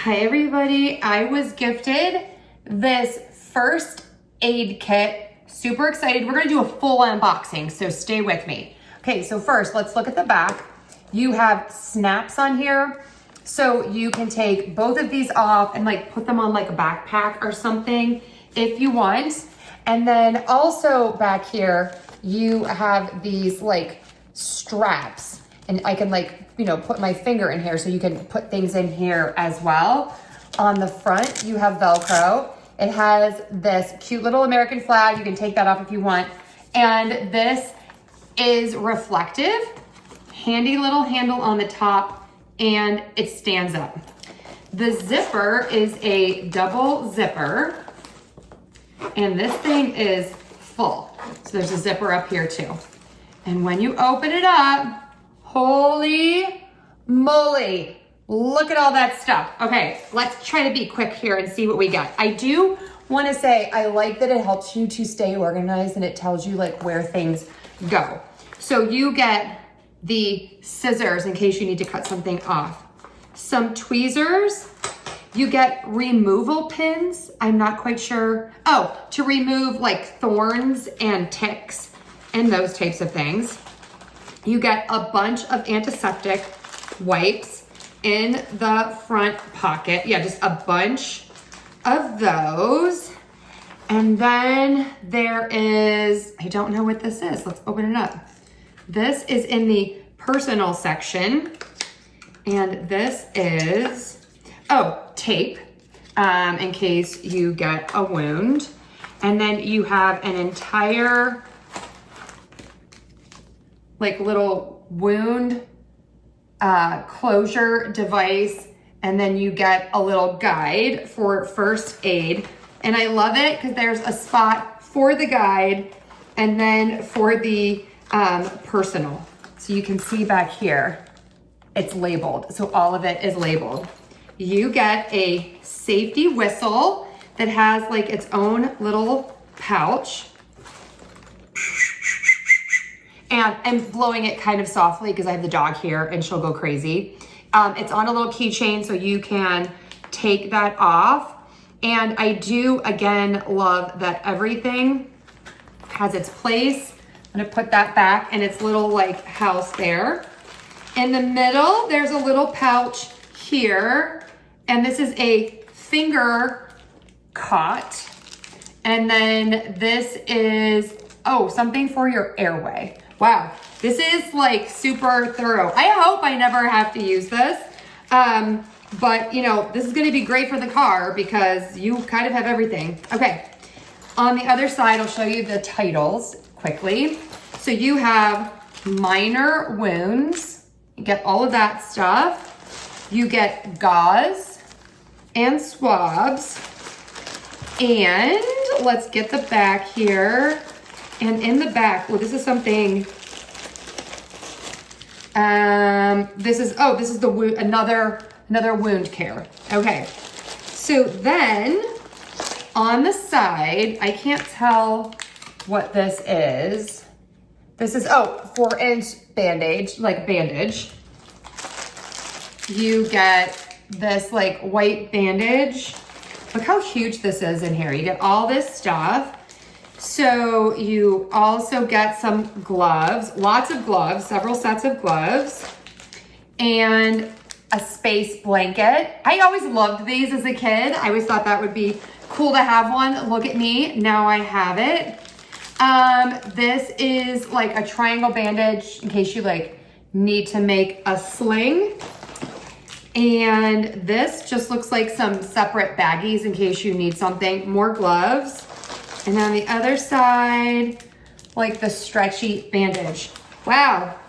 Hi everybody, I was gifted this first aid kit. Super excited. We're gonna do a full unboxing, so stay with me. Okay, so first let's look at the back. You have snaps on here, so you can take both of these off and like put them on like a backpack or something if you want. And then also back here, you have these like straps, and I can like, you know, put my finger in here so you can put things in here as well. On the front, you have Velcro. It has this cute little American flag. You can take that off if you want. And this is reflective, handy little handle on the top, and it stands up. The zipper is a double zipper, and this thing is full. So there's a zipper up here too. And when you open it up, holy moly, look at all that stuff. Okay, let's try to be quick here and see what we got. I do want to say I like that it helps you to stay organized and it tells you like where things go. So you get the scissors in case you need to cut something off, some tweezers, you get removal pins. I'm not quite sure. Oh, to remove like thorns and ticks and those types of things. You get a bunch of antiseptic wipes in the front pocket. Yeah, just a bunch of those. And then there is, I don't know what this is. Let's open it up. This is in the personal section. And this is, oh, tape in case you get a wound. And then you have an entire like little wound closure device, and then you get a little guide for first aid. And I love it because there's a spot for the guide and then for the personal. So you can see back here, it's labeled. So all of it is labeled. You get a safety whistle that has like its own little pouch. And I'm blowing it kind of softly because I have the dog here and she'll go crazy. It's on a little keychain so you can take that off. And I do, again, love that everything has its place. I'm gonna put that back in its little like house there. In the middle, there's a little pouch here. And this is a finger cot. And then this is, oh, something for your airway. Wow, this is like super thorough. I hope I never have to use this. But you know, this is gonna be great for the car because you kind of have everything. Okay, on the other side, I'll show you the titles quickly. So you have minor wounds, you get all of that stuff. You get gauze and swabs. And let's get the back here. And in the back, well, this is something, this is the wound, another wound care. Okay, so then on the side, I can't tell what this is. This is, 4-inch bandage, like bandage. You get this like white bandage. Look how huge this is in here. You get all this stuff. So you also get some gloves, lots of gloves, several sets of gloves, and a space blanket. I always loved these as a kid. I always thought that would be cool to have one. Look at me, now I have it. This is like a triangle bandage in case you like need to make a sling. And this just looks like some separate baggies in case you need something, more gloves. And on the other side, like the stretchy bandage. Wow,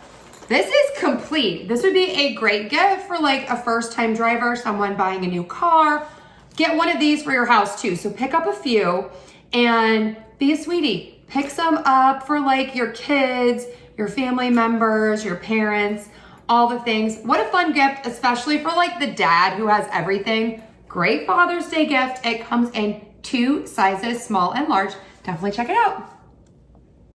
this is complete. This would be a great gift for like a first-time driver, someone buying a new car. Get one of these for your house too. So pick up a few and be a sweetie. Pick some up for like your kids, your family members, your parents, all the things. What a fun gift, especially for like the dad who has everything. Great Father's Day gift. It comes in 2 sizes, small and large. Definitely check it out.